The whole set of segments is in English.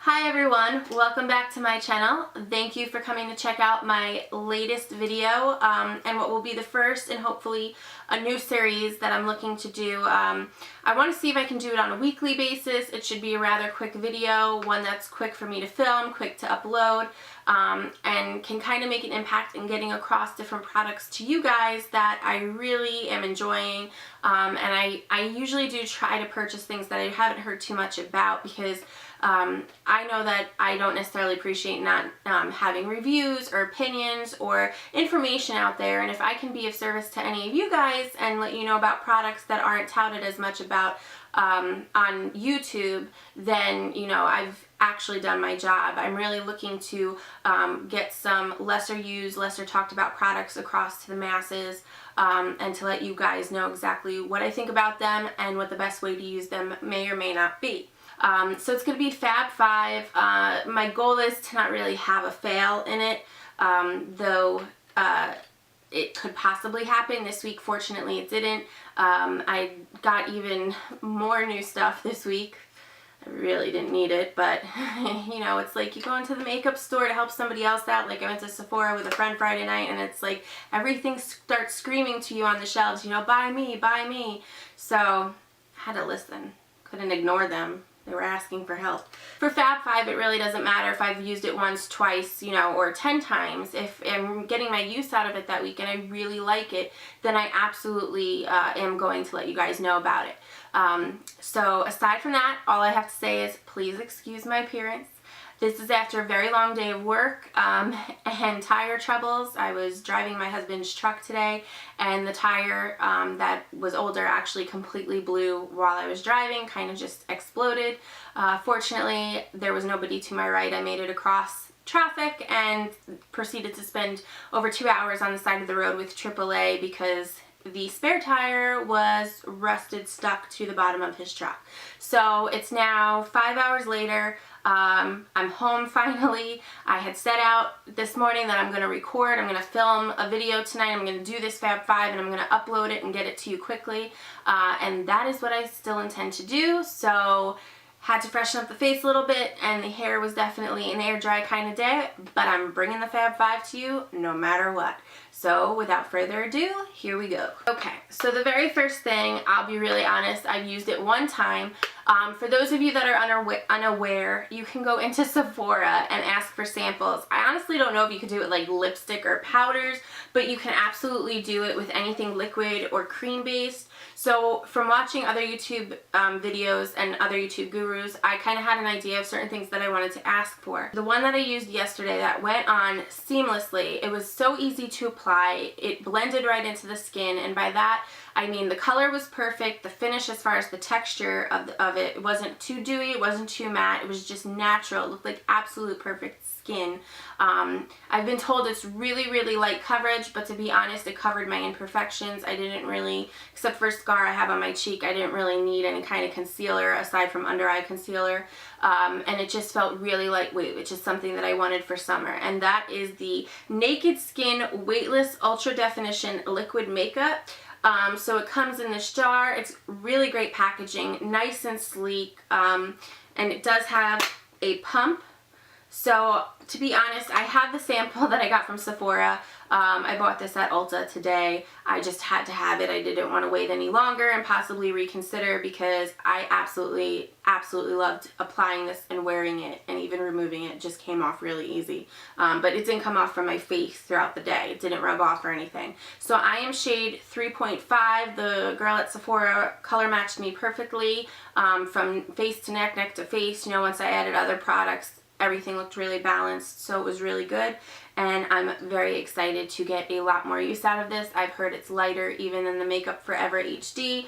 Hi everyone, welcome back to my channel. Thank you for coming to check out my latest video and what will be the first and hopefully a new series that I'm looking to do. I want to see if I can do it on a weekly basis. It should be a rather quick video, one that's quick for me to film, quick to upload, and can kind of make an impact in getting across different products to you guys that I really am enjoying. And I usually do try to purchase things that I haven't heard too much about because I know that I don't necessarily appreciate not having reviews or opinions or information out there, and if I can be of service to any of you guys and let you know about products that aren't touted as much about on YouTube, then you know I've actually done my job. I'm really looking to get some lesser used, lesser talked about products across to the masses, and to let you guys know exactly what I think about them and what the best way to use them may or may not be. So it's going to be Fab 5. My goal is to not really have a fail in it, though it could possibly happen. This week, fortunately, it didn't. I got even more new stuff this week. I really didn't need it, but you know, it's like you go into the makeup store to help somebody else out. Like I went to Sephora with a friend Friday night, and it's like everything starts screaming to you on the shelves, you know, buy me, buy me. So I had to listen. Couldn't ignore them. They were asking for help. For Fab 5, it really doesn't matter if I've used it once, twice, you know, or 10 times. If I'm getting my use out of it that week and I really like it, then I absolutely am going to let you guys know about it. So aside from that, all I have to say is please excuse my appearance. This is after a very long day of work and tire troubles. I was driving my husband's truck today, and the tire that was older actually completely blew while I was driving, kind of just exploded. Fortunately, there was nobody to my right. I made it across traffic and proceeded to spend over 2 hours on the side of the road with AAA because the spare tire was rusted, stuck to the bottom of his truck. So it's now 5 hours later. I'm home finally. I had set out this morning that I'm going to record. I'm going to film a video tonight. I'm going to do this Fab 5 and I'm going to upload it and get it to you quickly. And that is what I still intend to do. So had to freshen up the face a little bit, and the hair was definitely an air dry kind of day, but I'm bringing the Fab 5 to you no matter what. So without further ado, here we go. Okay, so the very first thing, I'll be really honest, I've used it one time. For those of you that are unaware, you can go into Sephora and ask for samples. I honestly don't know if you could do it like lipstick or powders, but you can absolutely do it with anything liquid or cream based. So from watching other YouTube videos and other YouTube gurus, I kind of had an idea of certain things that I wanted to ask for. The one that I used yesterday that went on seamlessly, it was so easy to apply, it blended right into the skin, and by that I mean the color was perfect, the finish as far as the texture of it wasn't too dewy, it wasn't too matte, it was just natural, it looked like absolute perfect skin. I've been told it's really light coverage, but to be honest, it covered my imperfections. I didn't really, except for a scar I have on my cheek, I didn't really need any kind of concealer aside from under eye concealer, and it just felt really lightweight, which is something that I wanted for summer, and that is the Naked Skin Weightless Ultra Definition Liquid Makeup. So it comes in this jar. It's really great packaging, nice and sleek, and it does have a pump. So to be honest, I have the sample that I got from Sephora. I bought this at Ulta today. I just had to have it. I didn't want to wait any longer and possibly reconsider because I absolutely loved applying this and wearing it, and even removing it just came off really easy. But it didn't come off from my face throughout the day. It didn't rub off or anything. So I am shade 3.5. The girl at Sephora color matched me perfectly from face to neck, neck to face. You know, once I added other products, everything looked really balanced, so it was really good, and I'm very excited to get a lot more use out of this. I've heard it's lighter even than the Makeup Forever HD,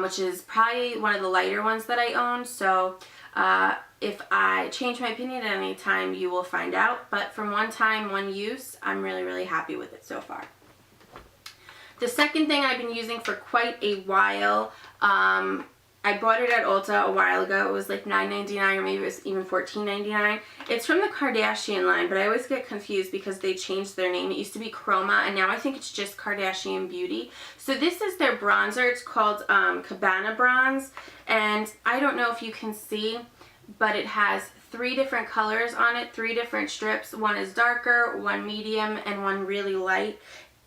which is probably one of the lighter ones that I own, so if I change my opinion at any time, you will find out, but from one time, one use, I'm really happy with it so far. The second thing I've been using for quite a while, I bought it at Ulta a while ago. It was like $9.99 or maybe it was even $14.99. It's from the Kardashian line, but I always get confused because they changed their name. It used to be Chroma, and now I think it's just Kardashian Beauty. So this is their bronzer. It's called Cabana Bronze, and I don't know if you can see, but it has 3 different colors on it, 3 different strips. One is darker, one medium, and one really light.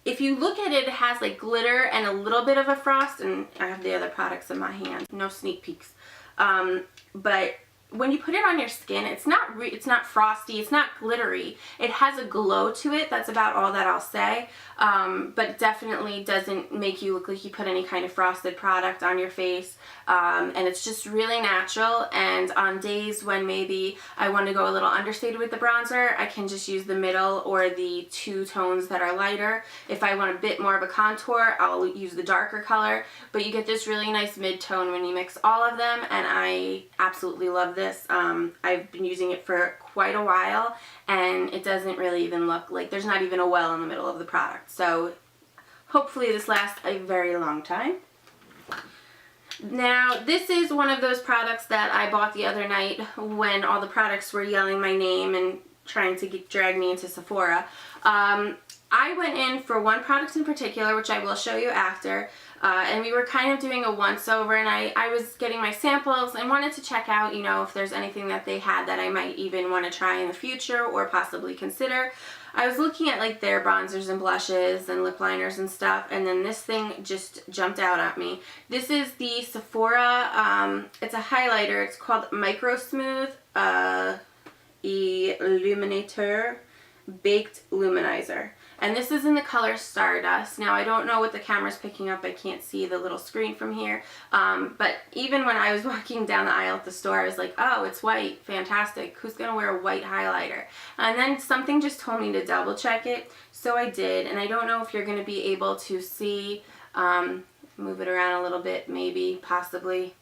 If you look at it, it has like glitter and a little bit of a frost, and I have the other products in my hand. No sneak peeks. But when you put it on your skin, it's not frosty, it's not glittery. It has a glow to it. That's about all that I'll say. But definitely doesn't make you look like you put any kind of frosted product on your face. And it's just really natural. And on days when maybe I want to go a little understated with the bronzer, I can just use the middle or the 2 tones that are lighter. If I want a bit more of a contour, I'll use the darker color. But you get this really nice mid-tone when you mix all of them, and I absolutely love this. I've been using it for quite a while, and it doesn't really even look like there's not even a well in the middle of the product. So hopefully this lasts a very long time. Now, this is one of those products that I bought the other night when all the products were yelling my name and trying to drag me into Sephora. I went in for one product in particular, which I will show you after, and we were kind of doing a once-over, and I was getting my samples and wanted to check out, you know, if there's anything that they had that I might even want to try in the future or possibly consider. I was looking at like their bronzers and blushes and lip liners and stuff, and then this thing just jumped out at me. This is the Sephora, it's a highlighter. It's called Microsmooth Illuminator Baked Luminizer. And this is in the color Stardust. Now, I don't know what the camera's picking up. I can't see the little screen from here. But even when I was walking down the aisle at the store, I was like, oh, it's white. Fantastic. Who's going to wear a white highlighter? And then something just told me to double check it. So I did. And I don't know if you're going to be able to see. Move it around a little bit, maybe, possibly.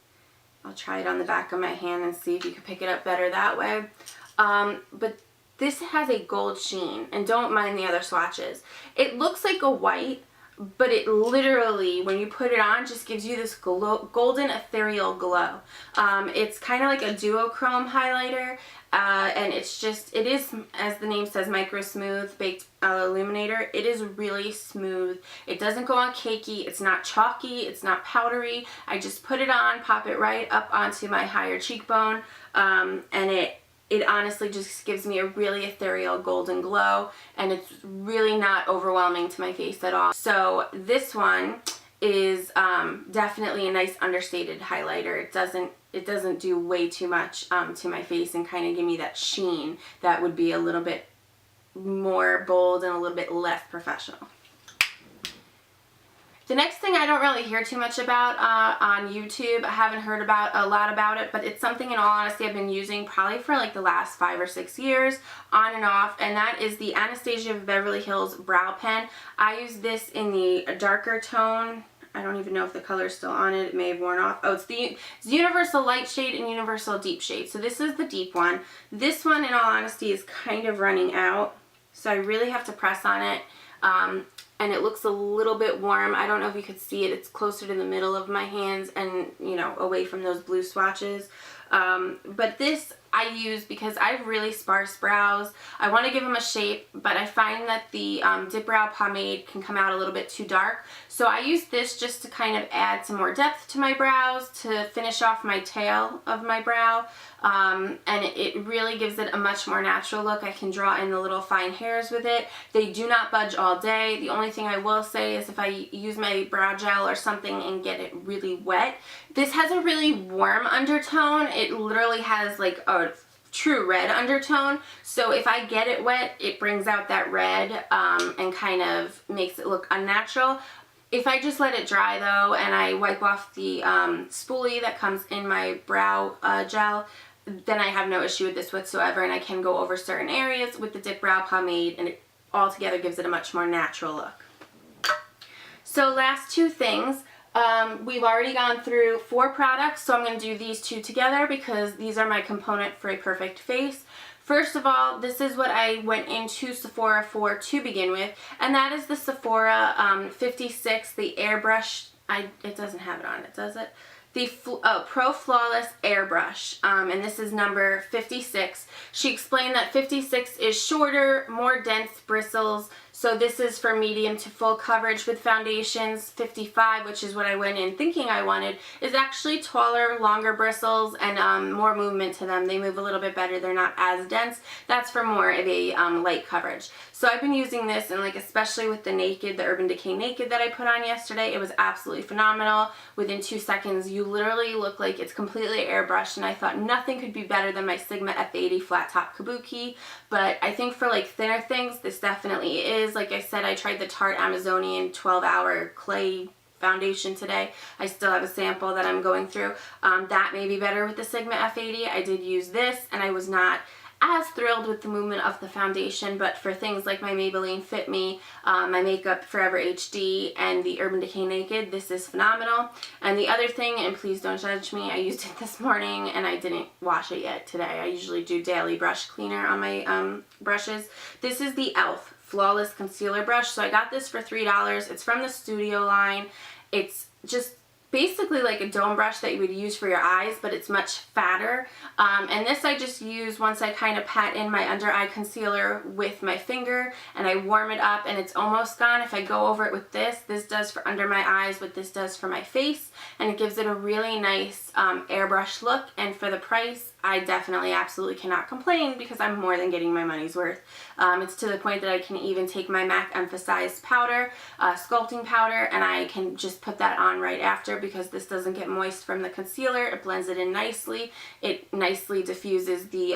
I'll try it on the back of my hand and see if you can pick it up better that way. But this has a gold sheen, and don't mind the other swatches. It looks like a white, but it literally, when you put it on, just gives you this golden ethereal glow. It's kind of like a duochrome highlighter, and it's just, it is, as the name says, Microsmooth Baked Illuminator. It is really smooth. It doesn't go on cakey. It's not chalky. It's not powdery. I just put it on, pop it right up onto my higher cheekbone, and it honestly just gives me a really ethereal golden glow, and it's really not overwhelming to my face at all. So this one is definitely a nice understated highlighter. It doesn't do way too much to my face and kind of give me that sheen that would be a little bit more bold and a little bit less professional. The next thing I don't really hear too much about on YouTube. I haven't heard a lot about it, but it's something, in all honesty, I've been using probably for like the last 5 or 6 years, on and off, and that is the Anastasia of Beverly Hills Brow Pen. I use this in the darker tone. I don't even know if the color is still on it. It may have worn off. Oh, it's Universal Light Shade and Universal Deep Shade. So this is the deep one. This one, in all honesty, is kind of running out, so I really have to press on it. And it looks a little bit warm. I don't know if you could see it. It's closer to the middle of my hands and, you know, away from those blue swatches. But this I use because I have really sparse brows. I want to give them a shape, but I find that the Dip Brow Pomade can come out a little bit too dark. So I use this just to kind of add some more depth to my brows, to finish off my tail of my brow. And it really gives it a much more natural look. I can draw in the little fine hairs with it. They do not budge all day. The only thing I will say is if I use my brow gel or something and get it really wet, this has a really warm undertone. It literally has like a true red undertone. So if I get it wet, it brings out that red and kind of makes it look unnatural. If I just let it dry though, and I wipe off the spoolie that comes in my brow gel, then I have no issue with this whatsoever, and I can go over certain areas with the Dip Brow Pomade, and it altogether gives it a much more natural look. So last 2 things. We've already gone through 4 products, so I'm going to do these 2 together because these are my component for a perfect face. First of all, this is what I went into Sephora for to begin with, and that is the Sephora 56, the Airbrush. It doesn't have it on it, does it? The Pro Flawless Airbrush, and this is number 56. She explained that 56 is shorter, more dense bristles, So this is for medium to full coverage with foundations. 55, which is what I went in thinking I wanted, is actually taller, longer bristles, and more movement to them. They move a little bit better. They're not as dense. That's for more of a light coverage. So I've been using this, and like especially with the Naked, the Urban Decay Naked that I put on yesterday, it was absolutely phenomenal. Within 2 seconds, you literally look like it's completely airbrushed, and I thought nothing could be better than my Sigma F80 flat top kabuki. But I think for like thinner things, this definitely is. Like I said, I tried the Tarte Amazonian 12-hour clay foundation today. I still have a sample that I'm going through. That may be better with the Sigma F80. I did use this, and I was not as thrilled with the movement of the foundation, but for things like my Maybelline Fit Me, my Makeup Forever HD, and the Urban Decay Naked, this is phenomenal. And the other thing, and please don't judge me, I used it this morning and I didn't wash it yet today. I usually do daily brush cleaner on my brushes. This is the E.L.F. Flawless Concealer Brush. So I got this for $3. It's from the Studio line. It's just basically like a dome brush that you would use for your eyes, but it's much fatter. And this I just use once I kind of pat in my under eye concealer with my finger, and I warm it up, and it's almost gone. If I go over it with this, this does for under my eyes what this does for my face, and it gives it a really nice airbrush look. And for the price, I definitely absolutely cannot complain, because I'm more than getting my money's worth. It's to the point that I can even take my MAC Emphasized powder, sculpting powder, and I can just put that on right after, because this doesn't get moist from the concealer. It blends it in nicely. It nicely diffuses the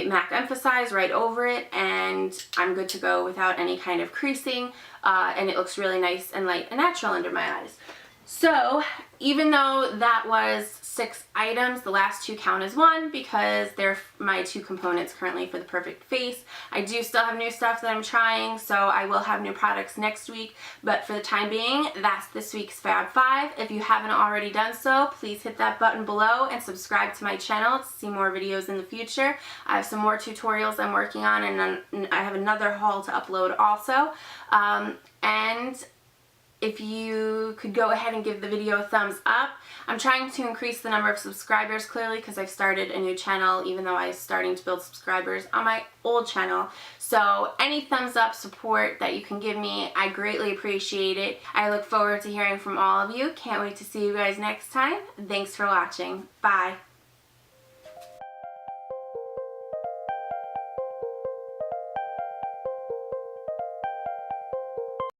MAC Emphasize right over it, and I'm good to go without any kind of creasing, and it looks really nice and light and natural under my eyes. So even though that was 6 items, the last 2 count as 1 because they're my 2 components currently for the perfect face. I do still have new stuff that I'm trying, so I will have new products next week, but for the time being, that's this week's Fab 5. If you haven't already done so, please hit that button below and subscribe to my channel to see more videos in the future. I have some more tutorials I'm working on, and I have another haul to upload also. And if you could go ahead and give the video a thumbs up. I'm trying to increase the number of subscribers clearly, because I've started a new channel, even though I was starting to build subscribers on my old channel. So any thumbs up support that you can give me, I greatly appreciate it. I look forward to hearing from all of you. Can't wait to see you guys next time. Thanks for watching. Bye.